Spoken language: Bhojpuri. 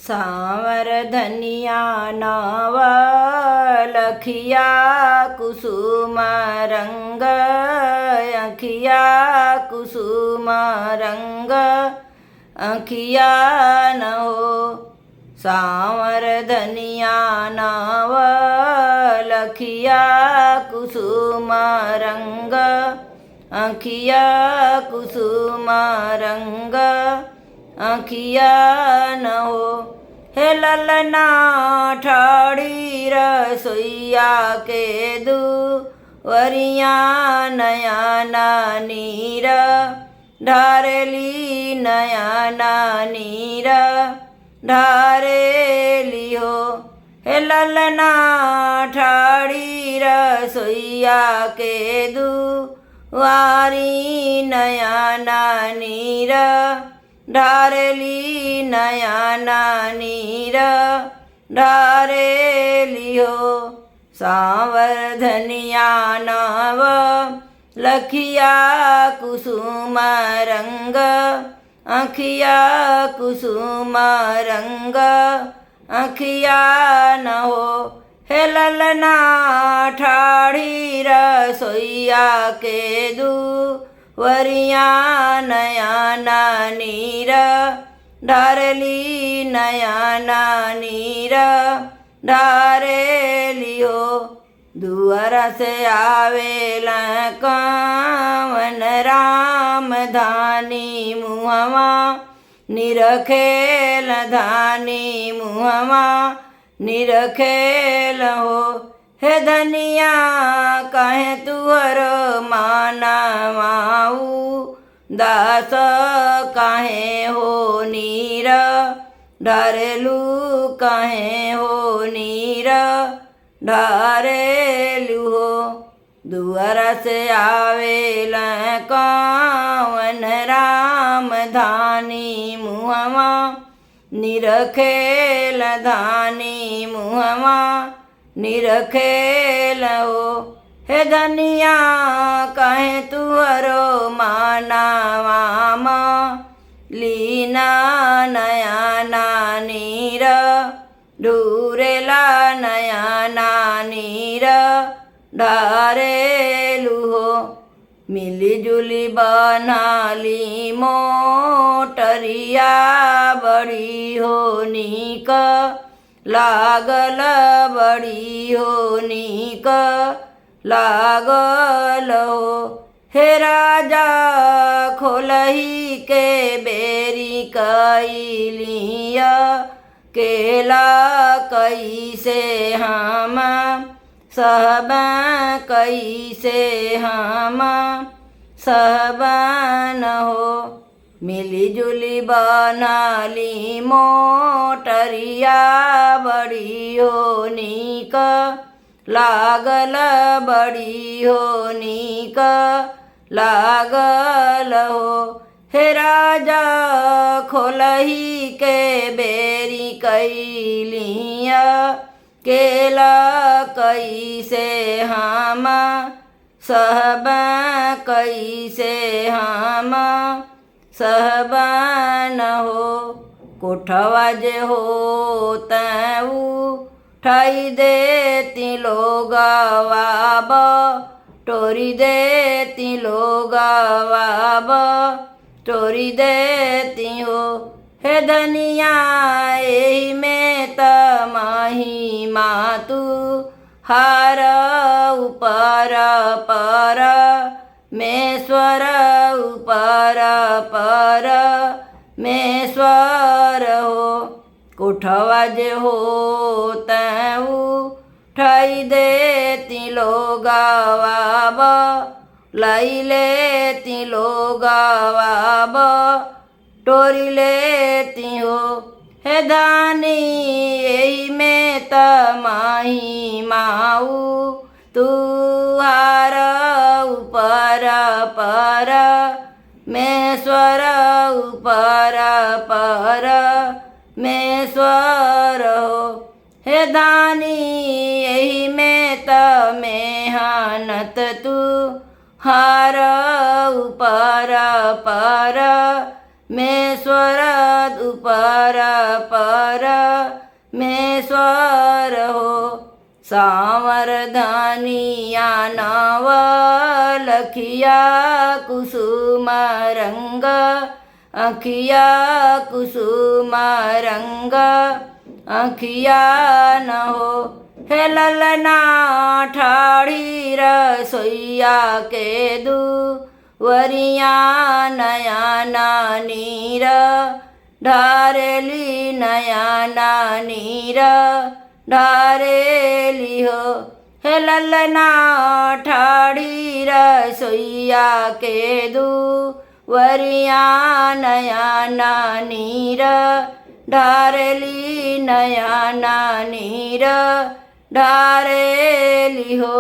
सांवर धनिया नव लखिया कुसुम रंग अखिया कुसुम रंग अखिया न हो। सांवर धनिया नव लखिया कुसुम रंग अखिया कुसुम रंग अखिया न हो। हे ललना ठाड़ी रसोईया के दुवरिया नयना नीर ढारेली नयना नीर ढारेली हो। हे ललना ठाड़ी रसोईया के दुवारी नयना नीर ढारेली नयना नीर ढारेली हो। सांवर धनिया नव लखिया कुसुम रंग अखिया कुसुम रंग अखिया न हो। हे ललना ठाड़ी रसोईया के दुवरिया नयना नीर ढारेली नयना नीर ढारेली हो। दुअर से आवेल कवन राम धानी मुहवा निरखेल धानी मुहवा निरखेल हो। हे धनिया कहे तुहर मानवाऊ दास कहे हो नीर ढारेलू कहे हो नीर ढारेलू हो। दुअर से आवेल कवन राम धानी मुहवा निरखेल धानी मुहवा निरखेल हो। हे धनिया कहे तुहरो मानवाम लीना नयना नीर ढूरेला नयना नीर ढारेलू हो। मिली जुली बनाली मोटरिया बड़ी हो नीक लागल बड़ी हो नीक लागल हो। हे राजा खोलही के बेरी कैलिया केला कैसे हम सब कैसे हम सब न हो। मिली जुली बनाली मोटरिया बड़ी हो नीक लागल बड़ी हो नीक लागल हो। हे राजा खोलही के बेरी कैलिया केला कैसे हम सब कैसे हम सब न हो। कोठवा जे हो तऊ ठाई देती लोगवाब टोरी देती लोगवाब टोरी देती हो। हे धनिया एही में तमाही मातू हार ऊपर पर मेश्वर ऊपर पर मेश्वर हो। कोठवा जे हो तऊ ठाई देती लोगवाब लाई लेती लोगवाब टोरी लेती हो। हे धानी यही में तमाही माऊ तुहार ऊपर पर मेश्वर ऊपर पर मेश्वर हो। हे धानी यही में मेहनत तू हार ऊपर पर મેશ્વર ઉપર પર મેશ્વર હો સાવર્ધનિયા નવ લખિયા કુસુમ રંગ અખિયા કુસુમ રંગ અખિયા ન હો હે લલના ઠાળી રસોઈયા કેદુ વરિયા નયાના નીર ઢારેલી નયાના નીર ઢારેલી હો હે લલના ઠાળી રસોઈયા કેદુ વરિયા નયાના નીર ઢારેલી નયાના નીર ઢારેલી હો